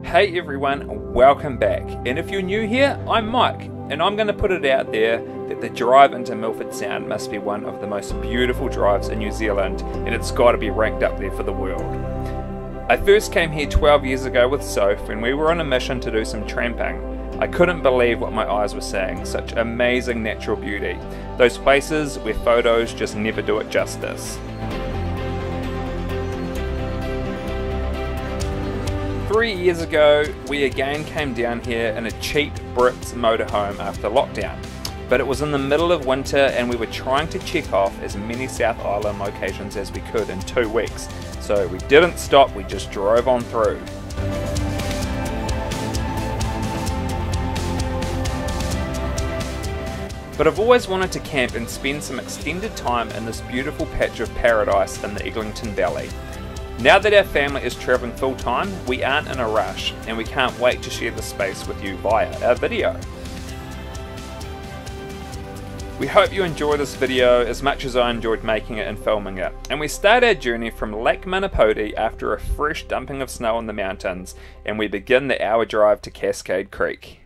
Hey everyone, welcome back. And if you're new here, I'm Mike, and I'm going to put it out there that the drive into Milford Sound must be one of the most beautiful drives in New Zealand, and it's got to be ranked up there for the world. I first came here 12 years ago with Soph when we were on a mission to do some tramping. I couldn't believe what my eyes were seeing, such amazing natural beauty. Those places where photos just never do it justice. 3 years ago, we again came down here in a cheap Brits motorhome after lockdown. But it was in the middle of winter and we were trying to check off as many South Island locations as we could in 2 weeks. So we didn't stop, we just drove on through. But I've always wanted to camp and spend some extended time in this beautiful patch of paradise in the Eglington Valley. Now that our family is travelling full time, we aren't in a rush and we can't wait to share the space with you via our video. We hope you enjoy this video as much as I enjoyed making it and filming it. And we start our journey from Lake Manapoti after a fresh dumping of snow in the mountains, and we begin the hour drive to Cascade Creek.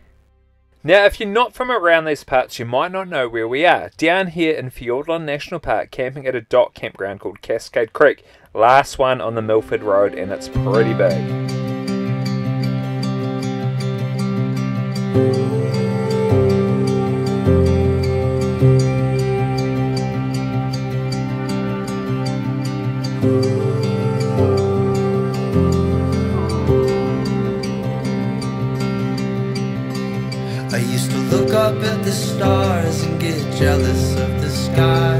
Now if you're not from around these parts, you might not know where we are. Down here in Fiordland National Park, camping at a dock campground called Cascade Creek. Last one on the Milford Road, and it's pretty big. I used to look up at the stars and get jealous of the sky,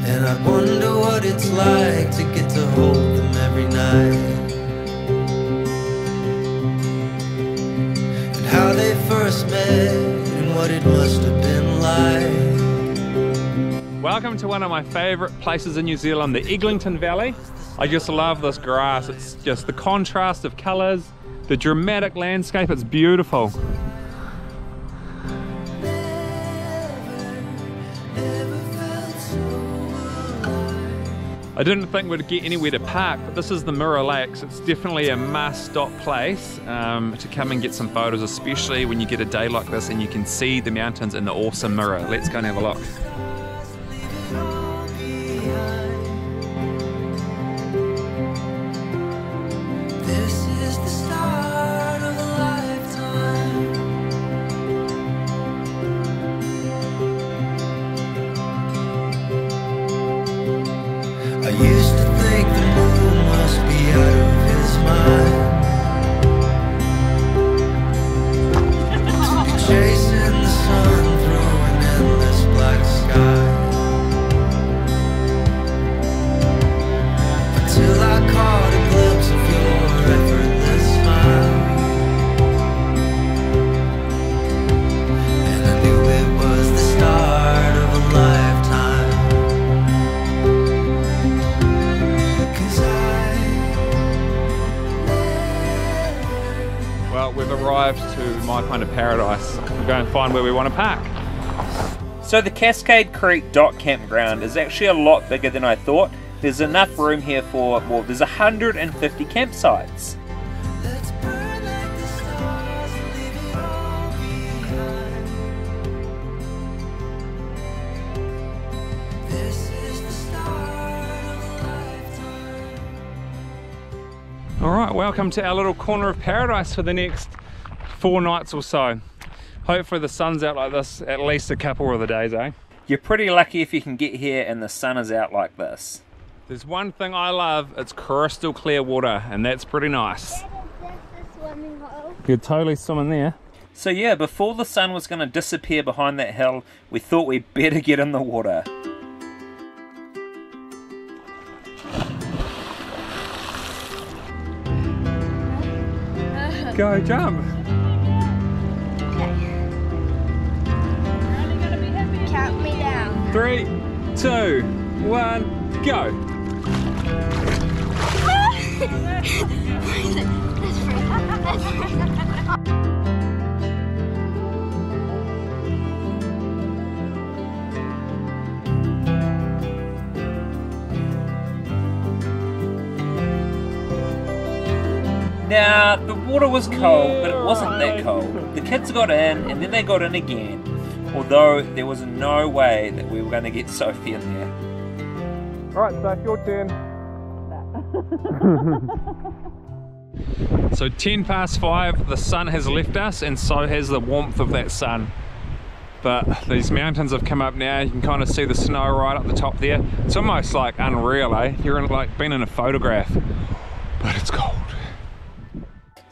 and I wonder what it's like to get to hold them every night, and how they first met and what it must have been like. Welcome to one of my favourite places in New Zealand, the Eglington Valley. I just love this grass, it's just the contrast of colours, the dramatic landscape, it's beautiful. I didn't think we'd get anywhere to park, but this is the Mirror Lakes. It's definitely a must-stop place to come and get some photos, especially when you get a day like this and you can see the mountains in the awesome mirror. Let's go and have a look. I used to think the moon must be out of his mind, chasing the sun through an endless black sky, until I caught a glimpse of your effortless smile, and I knew it was the start of a lifetime. Well, we've arrived to my kind of paradise. We'll go and find where we want to park. So the Cascade Creek Dock Campground is actually a lot bigger than I thought. There's enough room here for, well, there's 150 campsites. Alright, welcome to our little corner of paradise for the next 4 nights or so. Hopefully the sun's out like this at least a couple of the days, eh? You're pretty lucky if you can get here and the sun is out like this. There's one thing I love, it's crystal clear water, and that's pretty nice. Swimming hole. You could totally swim in there. So yeah, before the sun was going to disappear behind that hill, we thought we'd better get in the water. Go, jump! Count me down. 3, 2, 1, go! Now, the water was cold, but it wasn't that cold. The kids got in, and then they got in again, although there was no way that we were going to get Sophie in there. Alright, Soph, your turn. So 5:10, the sun has left us, and so has the warmth of that sun. But these mountains have come up now. You can kind of see the snow right up the top there. It's almost like unreal, eh? You're in, like being in a photograph, but it's cold.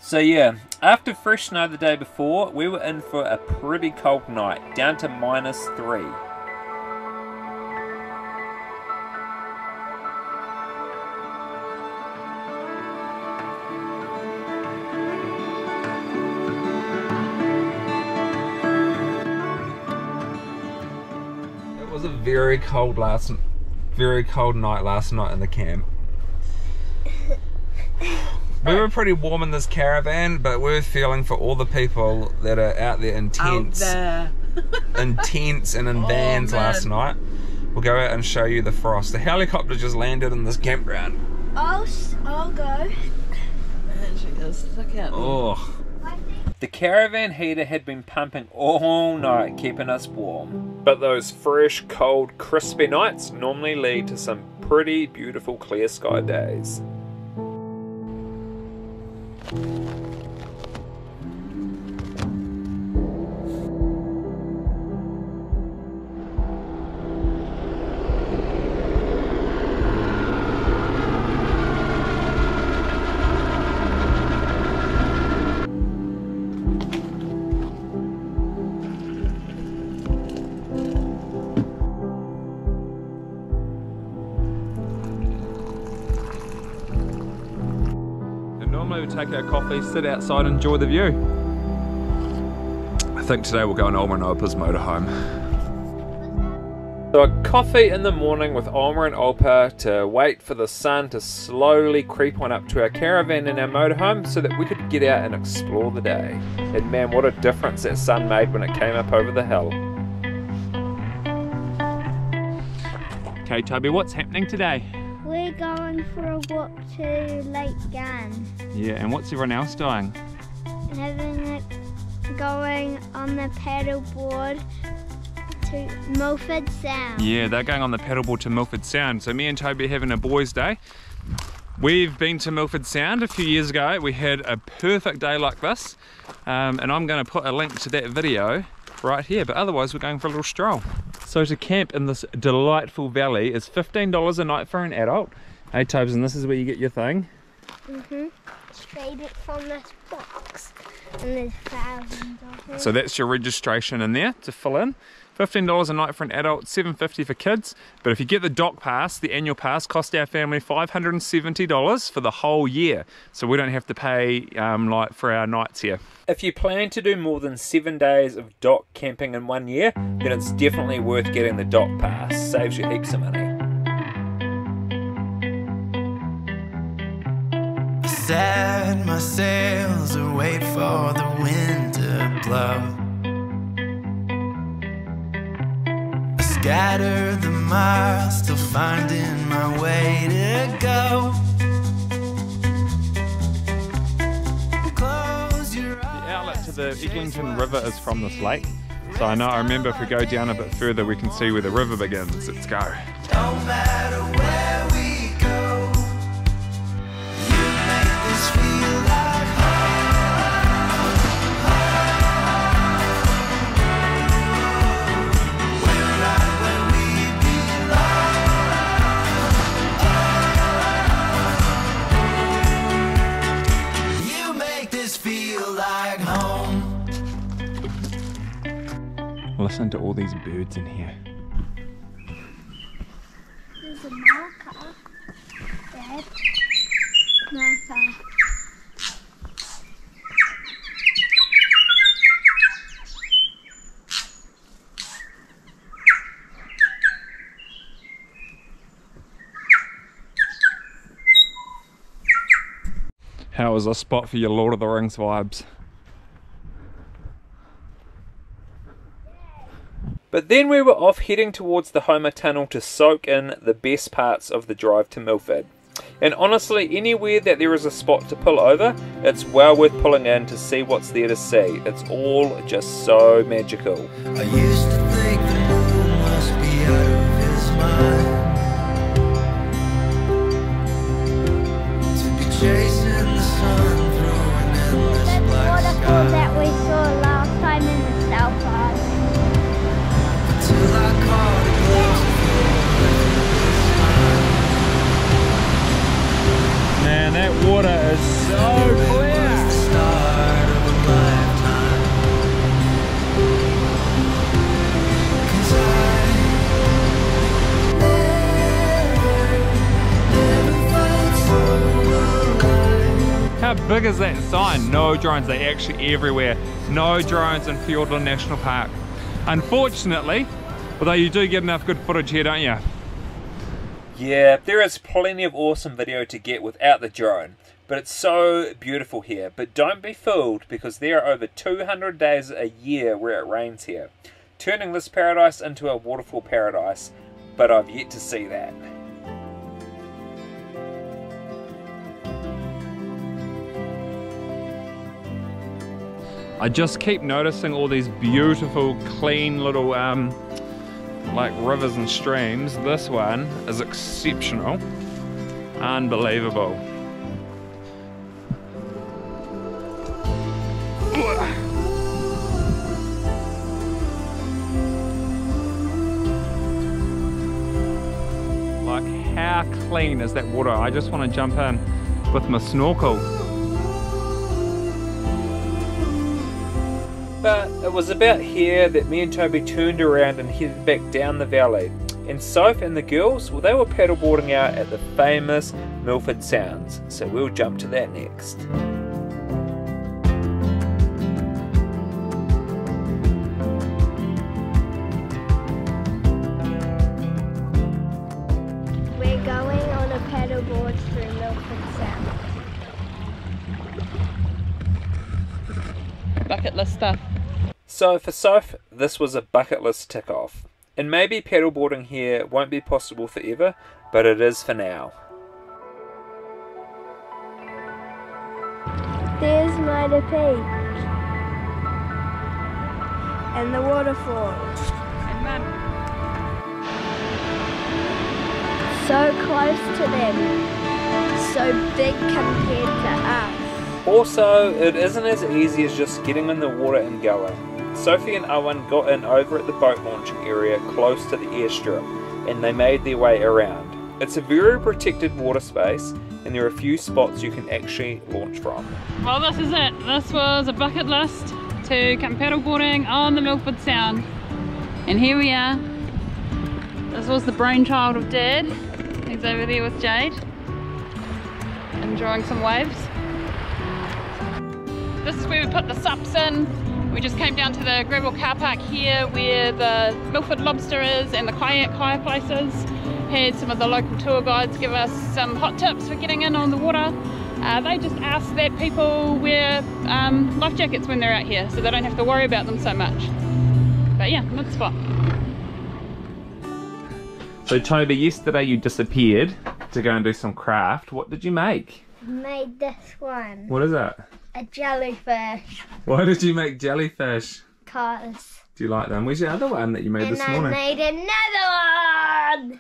So yeah, after fresh snow the day before, we were in for a pretty cold night, down to -3. It was a very cold night last night in the camp. We were pretty warm in this caravan, but we were feeling for all the people that are out there in tents. In tents and in vans last night. We'll go out and show you the frost. The helicopter just landed in this campground. I'll go. Look out. Oh. The caravan heater had been pumping all night, keeping us warm. But those fresh, cold, crispy nights normally lead to some pretty beautiful clear sky days. Normally we take our coffee, sit outside and enjoy the view. I think today we'll go on Olma and Opa's motorhome. So a coffee in the morning with Olma and Opa to wait for the sun to slowly creep on up to our caravan and our motorhome so that we could get out and explore the day. And man, what a difference that sun made when it came up over the hill. Okay Toby, what's happening today? We're going for a walk to Lake Gan. Yeah, and what's everyone else doing? Going on the paddleboard to Milford Sound. Yeah, they're going on the paddleboard to Milford Sound. So me and Toby are having a boys' day. We've been to Milford Sound a few years ago. We had a perfect day like this. And I'm going to put a link to that video right here. But otherwise, we're going for a little stroll. So to camp in this delightful valley is $15 a night for an adult. Hey Tobes, and this is where you get your thing. Straight it from this box. And there's thousands of them. So that's your registration in there to fill in. $15 a night for an adult, $7.50 for kids. But if you get the dock pass, the annual pass, cost our family $570 for the whole year. So we don't have to pay like for our nights here. If you plan to do more than 7 days of dock camping in 1 year, then it's definitely worth getting the dock pass. Saves you heaps of money. I set my sails and wait for the wind to blow. Scatter the miles, still finding my way to go. Close your eyes. The outlet to the Eglington River is from this lake. So I remember if we go down a bit further, we can see where the river begins. Let's go. No matter where we go, you make this feel like home. We're right where we belong. You make this feel like home. Listen to all these birds in here. There's a marker. Red marker. How was a spot for your Lord of the Rings vibes? But then we were off heading towards the Homer Tunnel to soak in the best parts of the drive to Milford. And honestly, anywhere that there is a spot to pull over, it's well worth pulling in to see what's there to see. It's all just so magical. I used to think the moon must be out of his mind, to be chasing the sun through an endless That's black waterfall sky. that we saw last time in the South Island. Till I caught a glimpse of your effortless smile. Man, that water is so It was the start of a lifetime. 'Cause I never felt so alive. How big is that sign? No drones, they're actually everywhere. No drones in Fiordland National Park. Unfortunately, although you do get enough good footage here, don't you? Yeah, there is plenty of awesome video to get without the drone, but it's so beautiful here. But don't be fooled, because there are over 200 days a year where it rains here, turning this paradise into a waterfall paradise, but I've yet to see that. I just keep noticing all these beautiful, clean little like rivers and streams. This one is exceptional. Unbelievable. Like, how clean is that water? I just want to jump in with my snorkel. But it was about here that me and Toby turned around and headed back down the valley. And Soph and the girls, well, they were paddleboarding out at the famous Milford Sounds. So we'll jump to that next. We're going on a paddleboard through Milford Sound. Bucket list stuff. So for Soph, this was a bucket list tick off. And maybe paddleboarding here won't be possible forever, but it is for now. There's Mitre Peak and the waterfall. And Mum. So close to them, so big compared to us. Also, it isn't as easy as just getting in the water and going. Sophie and Owen got in over at the boat launching area close to the airstrip, and they made their way around. It's a very protected water space, and there are a few spots you can actually launch from. Well, this is it. This was a bucket list to come paddleboarding on the Milford Sound. And here we are. This was the brainchild of Dad. He's over there with Jade, enjoying some waves. This is where we put the sups in. We just came down to the gravel car park here where the Milford Lobster is and the kayak hire places. Had some of the local tour guides give us some hot tips for getting in on the water. They just ask that people wear life jackets when they're out here so they don't have to worry about them so much. But yeah, good spot. So Toby, yesterday you disappeared to go and do some craft. What did you make? Made this one. What is it? A jellyfish. Why did you make jellyfish? Cause. Do you like them? Where's your other one that you made And this I morning? made another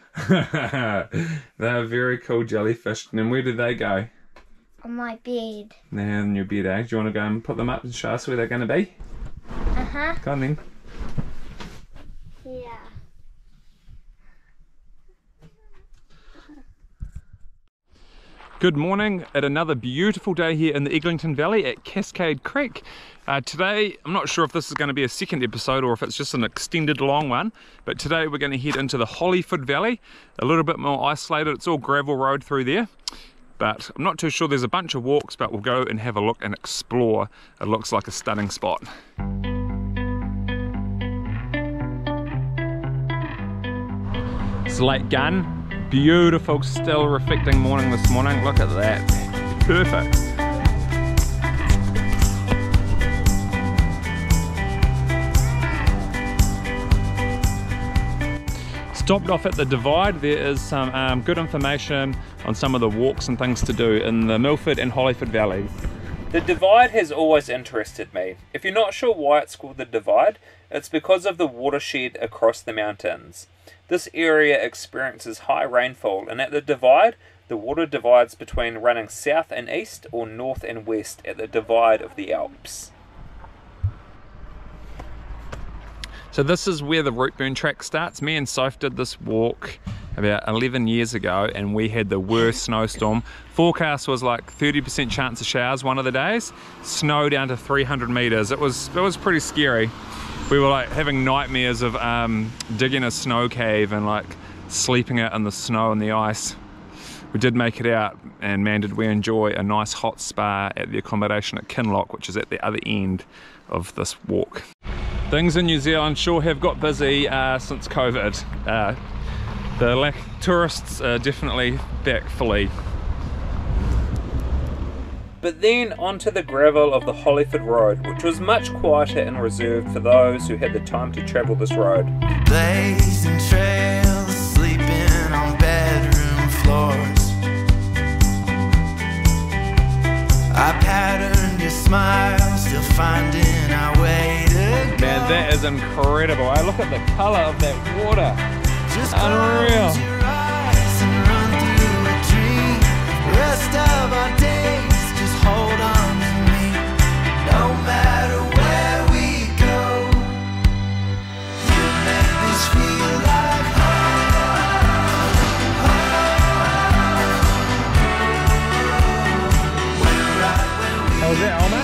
one! They're very cool jellyfish. And where did they go? On my bed. Now in your bed, eh? Do you want to go and put them up and show us where they're going to be? Uh-huh. Go on then. Yeah. Good morning at another beautiful day here in the Eglington Valley at Cascade Creek. Today, I'm not sure if this is going to be a second episode or if it's just an extended long one, but today we're going to head into the Hollyford Valley, a little bit more isolated. It's all gravel road through there, but I'm not too sure. There's a bunch of walks, but we'll go and have a look and explore. It looks like a stunning spot. Slate gun. Beautiful, still reflecting morning this morning. Look at that. Perfect. It's Stopped off at the Divide. There is some good information on some of the walks and things to do in the Milford and Hollyford Valley. The Divide has always interested me. If you're not sure why it's called the Divide, it's because of the watershed across the mountains. This area experiences high rainfall, and at the Divide, the water divides between running south and east or north and west at the Divide of the Alps. So this is where the root burn track starts. Me and Soph did this walk about 11 years ago and we had the worst snowstorm. Forecast was like 30% chance of showers one of the days. Snow down to 300 meters. It was pretty scary. We were like having nightmares of digging a snow cave and like sleeping out in the snow and the ice. We did make it out, and man did we enjoy a nice hot spa at the accommodation at Kinloch, which is at the other end of this walk. Things in New Zealand sure have got busy since COVID. The tourists are definitely back fully. But then onto the gravel of the Hollyford Road, which was much quieter and reserved for those who had the time to travel this road. Blazing trails, sleeping on bedroom floors. I patterned your smile, still finding our way to go. Man, that is incredible. I look at the colour of that water. Just unreal. close your eyes and run through a dream. The rest of our days, just hold on to me. No matter where we go, you make this feel like home. We're right where we How was that, Alma?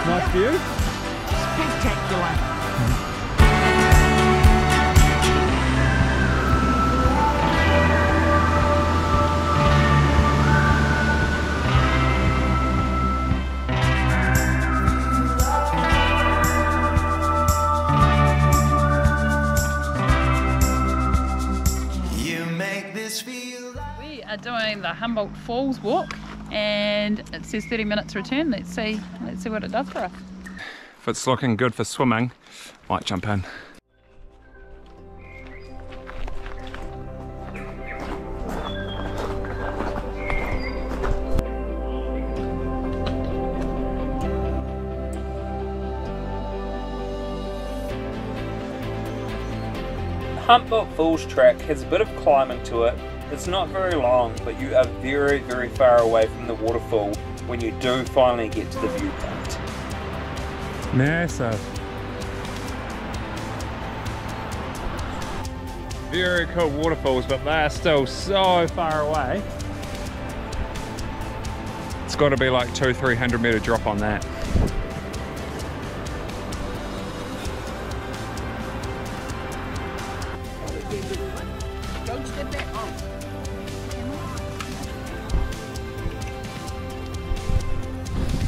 Nice view? Spectacular. We are doing the Humboldt Falls walk and it says 30 minutes return. Let's see what it does for us. If it's looking good for swimming, might jump in. Humboldt Falls track has a bit of climbing to it. It's not very long, but you are very, very far away from the waterfall when you do finally get to the viewpoint. Massive. Very cool waterfalls, but they are still so far away. It's got to be like 200-300 meter drop on that.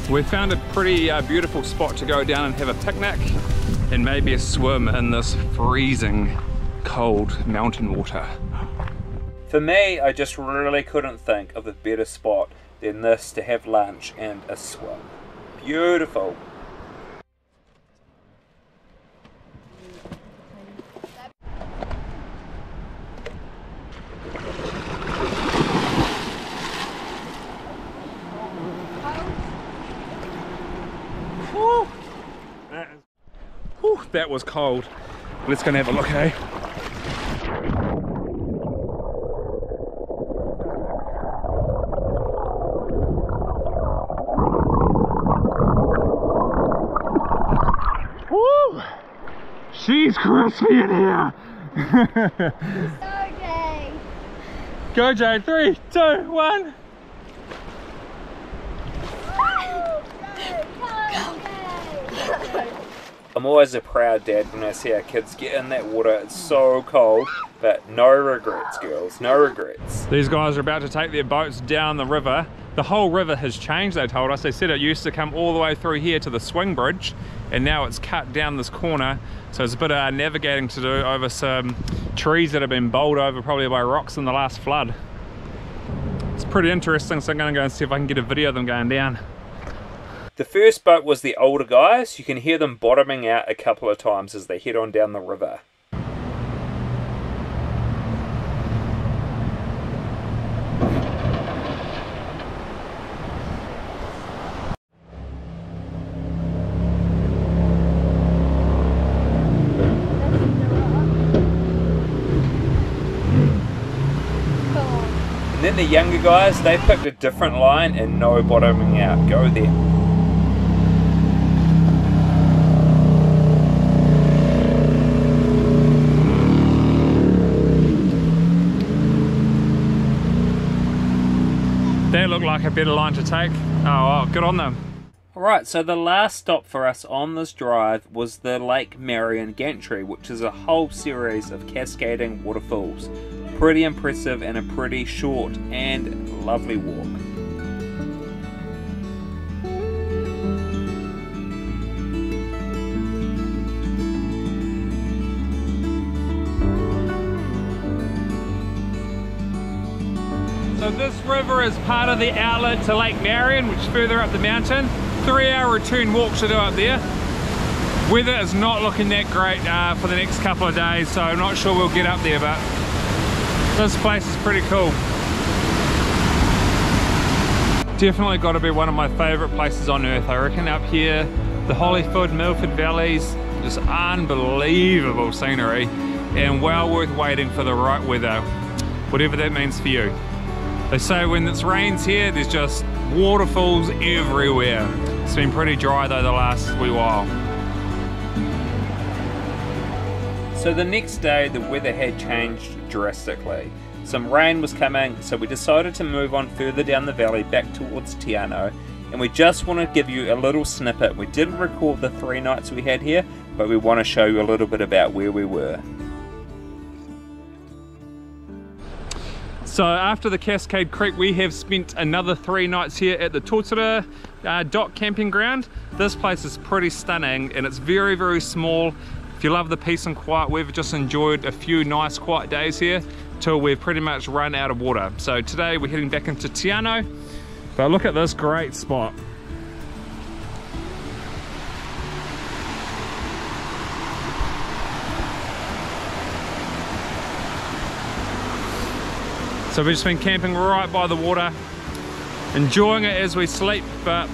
We found a pretty beautiful spot to go down and have a picnic and maybe a swim in this freezing cold mountain water. For me, I just really couldn't think of a better spot than this to have lunch and a swim. Beautiful. That was cold. Let's go and have a look, eh? Woo! She's crispy in here. Okay. Go, Jade. 3, 2, 1. I'm always a proud dad when I see our kids get in that water. It's so cold, but no regrets, girls, no regrets. These guys are about to take their boats down the river. The whole river has changed, they told us. They said it used to come all the way through here to the swing bridge, and now it's cut down this corner. So there's a bit of navigating to do over some trees that have been bowled over probably by rocks in the last flood. It's pretty interesting, so I'm gonna go and see if I can get a video of them going down. The first boat was the older guys. You can hear them bottoming out a couple of times as they head on down the river. then the younger guys, they picked a different line and no bottoming out. Go there. That looked like a better line to take. Oh, well, good on them. Alright, so the last stop for us on this drive was the Lake Marion Gantry, which is a whole series of cascading waterfalls. Pretty impressive and a pretty short and lovely walk. So this river is part of the outlet to Lake Marion, which is further up the mountain. 3-hour return walk to do up there. Weather is not looking that great for the next couple of days, so I'm not sure we'll get up there, but this place is pretty cool. Definitely got to be one of my favourite places on earth. I reckon up here, the Hollyford, Milford valleys, just unbelievable scenery and well worth waiting for the right weather, whatever that means for you. They say when it rains here, there's just waterfalls everywhere. It's been pretty dry though the last wee while. So the next day the weather had changed drastically. Some rain was coming, so we decided to move on further down the valley back towards Te Anau, and we just want to give you a little snippet. We didn't record the 3 nights we had here, but we want to show you a little bit about where we were. So after the Cascade Creek, we have spent another 3 nights here at the Totara Dock Camping Ground. This place is pretty stunning and it's very, very small. If you love the peace and quiet, we've just enjoyed a few nice quiet days here till we've pretty much run out of water. So today we're heading back into Te Anau, but look at this great spot. So we've just been camping right by the water, enjoying it as we sleep, but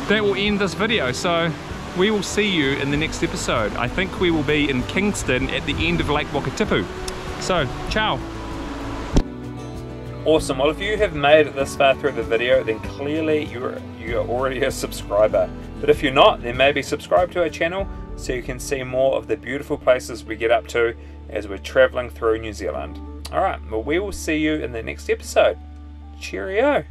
that will end this video. So we will see you in the next episode. I think we will be in Kingston at the end of Lake Wakatipu. So, ciao. Awesome, well if you have made it this far through the video, then clearly you're already a subscriber. But if you're not, then maybe subscribe to our channel so you can see more of the beautiful places we get up to as we're travelling through New Zealand. Alright, well we will see you in the next episode. Cheerio!